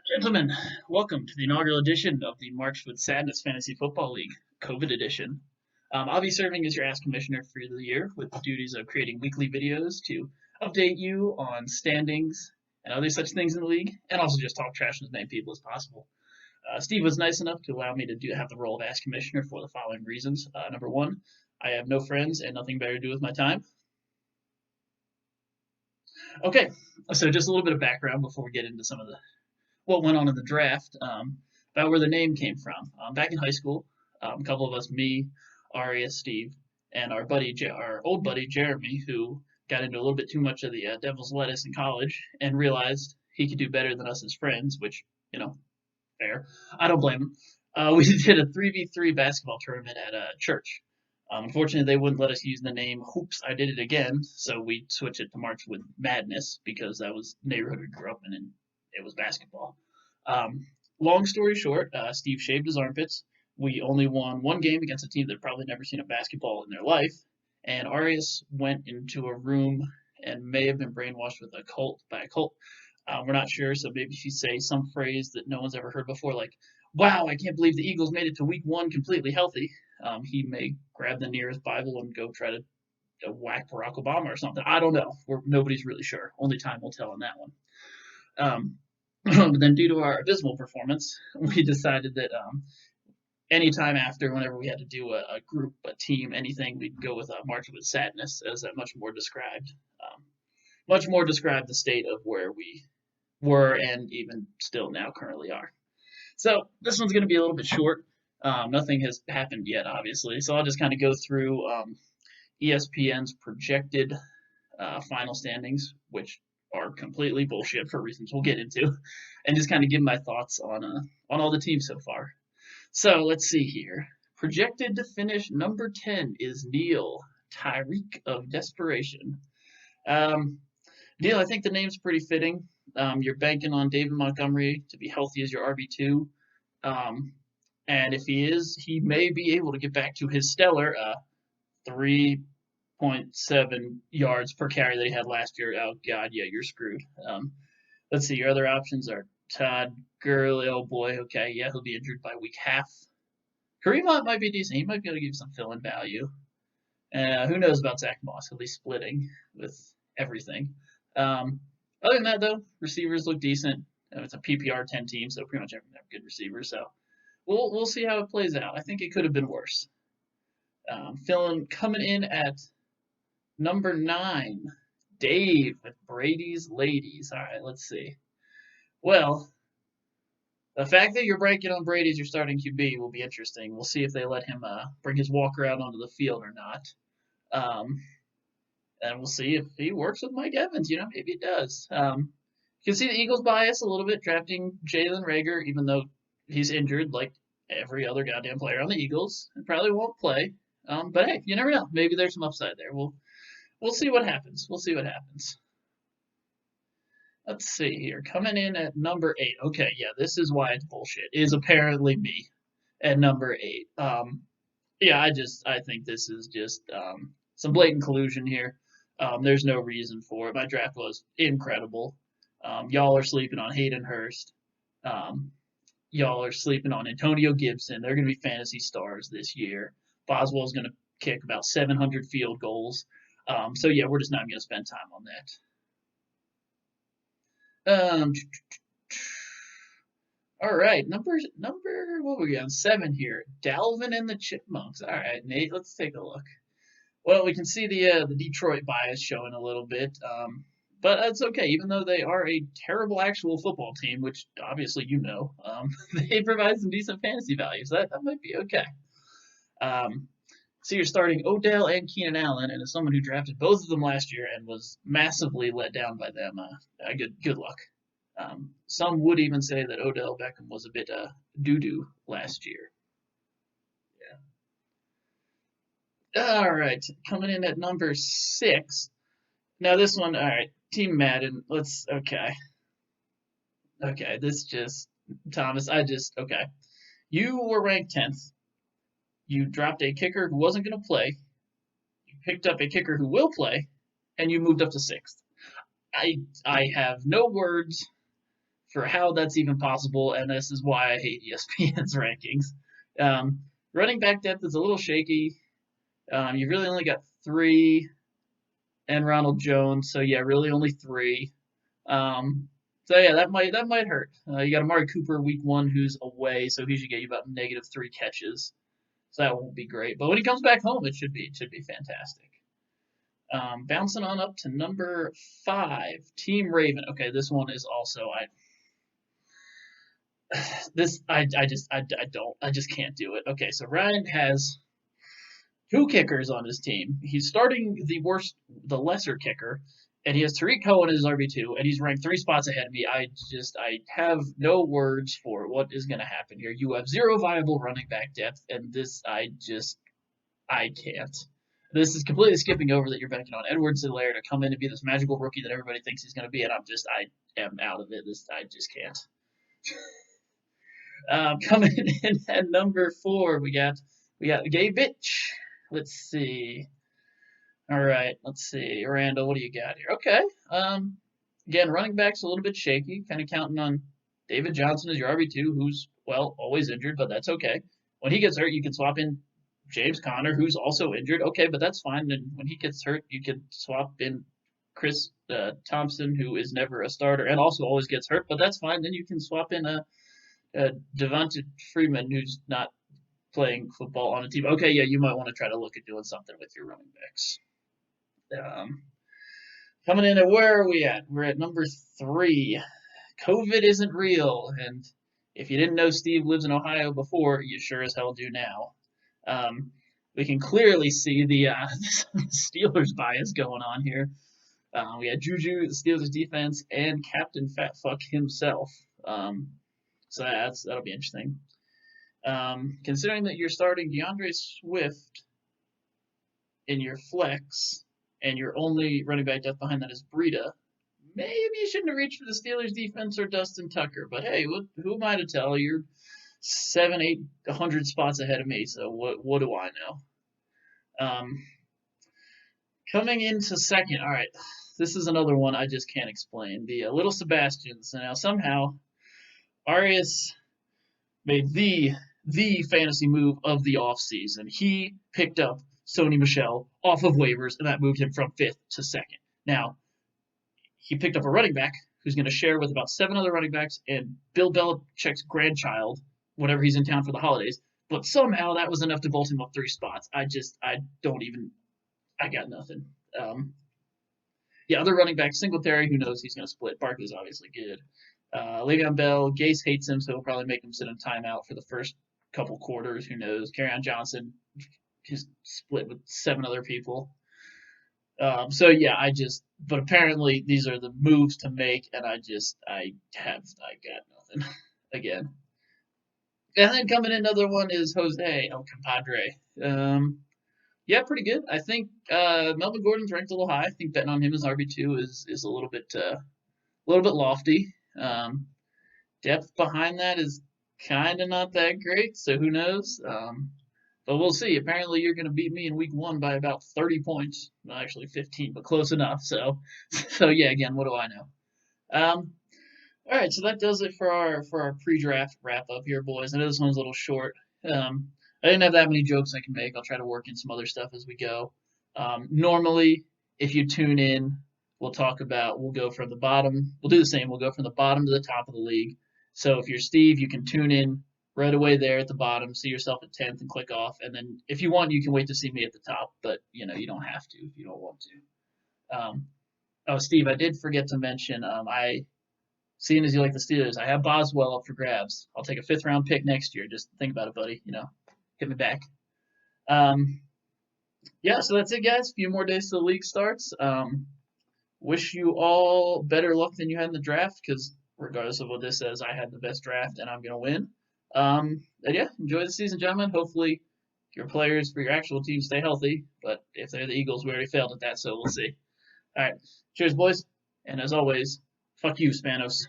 Gentlemen, welcome to the inaugural edition of the Marchwood Sadness Fantasy Football League, COVID edition. I'll be serving as your Ask Commissioner for the year with the duties of creating weekly videos to update you on standings and other such things in the league, and also just talk trash to as many people as possible. Steve was nice enough to allow me to have the role of Ask Commissioner for the following reasons. Number one, I have no friends and nothing better to do with my time. Okay, so just a little bit of background before we get into some of the what went on in the draft, about where the name came from. Back in high school, a couple of us, me, Arias, Steve, and our old buddy Jeremy, who got into a little bit too much of the devil's lettuce in college and realized he could do better than us as friends, which, fair. I don't blame him. We did a 3v3 basketball tournament at a church. Unfortunately, they wouldn't let us use the name Hoops, I Did It Again, so we switched it to Marchwood Madness because that was the neighborhood we grew up in and it was basketball. Um, Long story short, Steve shaved his armpits. We only won one game against a team that had probably never seen a basketball in their life, and Arias went into a room and may have been brainwashed with a cult by a cult. We're not sure, so maybe if you say some phrase that no one's ever heard before, like "Wow, I can't believe the Eagles made it to Week 1 completely healthy," he may grab the nearest Bible and go try to whack Barack Obama or something. I don't know. Nobody's really sure. Only time will tell on that one. But then, due to our abysmal performance, we decided that anytime after, whenever we had to do a group, a team, anything, we'd go with March with Sadness, as that much more described the state of where we were and even still now currently are. So this one's going to be a little bit short. Nothing has happened yet, obviously. So I'll just kind of go through ESPN's projected final standings, which are completely bullshit for reasons we'll get into, and just kind of give my thoughts on all the teams so far. So let's see here. Projected to finish number 10 is Neil, Tyreek of Desperation. Um, Neil, I think the name's pretty fitting. You're banking on David Montgomery to be healthy as your RB2. Um, and if he is, he may be able to get back to his stellar 3.7 yards per carry that he had last year. Oh, God, yeah, you're screwed. Let's see. Your other options are Todd Gurley. Oh, boy. Okay, yeah, he'll be injured by week half. Kareem Hunt might be decent. He might be able to give some fill-in value. Who knows about Zach Moss? He'll be splitting with everything. Other than that, though, receivers look decent. It's a PPR 10 team, so pretty much everyone have good receivers. So we'll see how it plays out. I think it could have been worse. Coming in at number 9, Dave with Brady's Ladies. All right, let's see. Well, the fact that you're breaking on Brady as your starting QB will be interesting. We'll see if they let him bring his walker out onto the field or not. And we'll see if he works with Mike Evans. Maybe it does. You can see the Eagles bias a little bit drafting Jalen Rager, even though he's injured like every other goddamn player on the Eagles and probably won't play. But hey, you never know. Maybe there's some upside there. We'll see what happens. We'll see what happens. Let's see here. Coming in at number 8. Okay, yeah, this is why it's bullshit. Is apparently me at number 8. Yeah, I think this is just some blatant collusion here. There's no reason for it. My draft was incredible. Y'all are sleeping on Hayden Hurst. Y'all are sleeping on Antonio Gibson. They're going to be fantasy stars this year. Boswell's going to kick about 700 field goals. So yeah, we're just not going to spend time on that. All right, number what were we on 7 here? Dalvin and the Chipmunks. All right, Nate, let's take a look. Well, we can see the Detroit bias showing a little bit, but that's okay. Even though they are a terrible actual football team, which obviously they provide some decent fantasy values. That might be okay. So you're starting Odell and Keenan Allen, and as someone who drafted both of them last year and was massively let down by them, good luck. Some would even say that Odell Beckham was a bit doo-doo last year. Yeah. All right, coming in at number 6. Now this one, all right, Team Madden. Okay. This just Thomas. Okay. You were ranked 10th. You dropped a kicker who wasn't going to play. You picked up a kicker who will play, and you moved up to 6th. I have no words for how that's even possible, and this is why I hate ESPN's rankings. Um, Running back depth is a little shaky. You've really only got three, and Ronald Jones, so yeah, really only three. Um, so yeah, that might hurt. You got Amari Cooper week 1 who's away, so he should get you about -3 catches. So that won't be great. But when he comes back home, it should be fantastic. Bouncing on up to number 5, Team Raven. Okay, this one is also I just can't do it. Okay, so Ryan has 2 kickers on his team. He's starting the lesser kicker, and he has Tariq Cohen as his RB2, and he's ranked 3 spots ahead of me. I have no words for what is going to happen here. You have 0 viable running back depth, and I can't. This is completely skipping over that you're banking on Edwards-Helaire to come in and be this magical rookie that everybody thinks he's going to be, and I am out of it. I just can't. Coming in at number 4, we got Gay Bitch. Let's see. All right, let's see. Randall, what do you got here? Okay. Again, running back's a little bit shaky. Kind of counting on David Johnson as your RB2, who's always injured, but that's okay. When he gets hurt, you can swap in James Conner, who's also injured. Okay, but that's fine. And when he gets hurt, you can swap in Chris Thompson, who is never a starter and also always gets hurt, but that's fine. Then you can swap in Devonta Freeman, who's not playing football on a team. Okay, yeah, you might want to try to look at doing something with your running backs. Coming in at where are we at? We're at number 3. COVID isn't real, and if you didn't know Steve lives in Ohio before, you sure as hell do now. We can clearly see the Steelers bias going on here. We had Juju, the Steelers defense, and Captain Fat Fuck himself. So that'll be interesting. Considering that you're starting DeAndre Swift in your flex, and your only running back depth behind that is Breida, maybe you shouldn't have reached for the Steelers defense or Dustin Tucker. But hey, who am I to tell? You're 7, 8, 100 spots ahead of me, so what do I know? Coming into second, all right, this is another one I just can't explain. The Little Sebastians. Now somehow Arias made the fantasy move of the offseason. He picked up Sony Michel off of waivers, and that moved him from 5th to 2nd. Now, he picked up a running back who's going to share with about 7 other running backs and Bill Belichick's grandchild whenever he's in town for the holidays. But somehow that was enough to bolt him up 3 spots. I got nothing. Other running back, Singletary, who knows he's going to split. Barkley's obviously good. Le'Veon Bell, Gase hates him, so he'll probably make him sit in timeout for the first couple quarters. Who knows? Kerryon Johnson, he's split with 7 other people. But apparently these are the moves to make, and I got nothing again. And then coming in, another one is Jose El Compadre. Yeah, pretty good. I think Melvin Gordon's ranked a little high. I think betting on him as RB2 is a little bit lofty. Depth behind that is kind of not that great, so who knows? But we'll see. Apparently, you're going to beat me in week 1 by about 30 points. Not actually 15, but close enough. So yeah. Again, what do I know? All right, so that does it for our pre-draft wrap up here, boys. I know this one's a little short. I didn't have that many jokes I can make. I'll try to work in some other stuff as we go. Normally, if you tune in, we'll go from the bottom. We'll do the same. We'll go from the bottom to the top of the league. So if you're Steve, you can tune in right away there at the bottom, see yourself at 10th and click off. And then if you want, you can wait to see me at the top, but you don't have to if you don't want to. Steve, I did forget to mention, seeing as you like the Steelers, I have Boswell up for grabs. I'll take a 5th round pick next year. Just think about it, buddy. Hit me back. So that's it, guys. A few more days till the league starts. Wish you all better luck than you had in the draft, because regardless of what this says, I had the best draft and I'm going to win. Enjoy the season, gentlemen. Hopefully your players for your actual team stay healthy, but if they're the Eagles, we already failed at that, so we'll see. All right. Cheers, boys. And as always, fuck you, Spanos.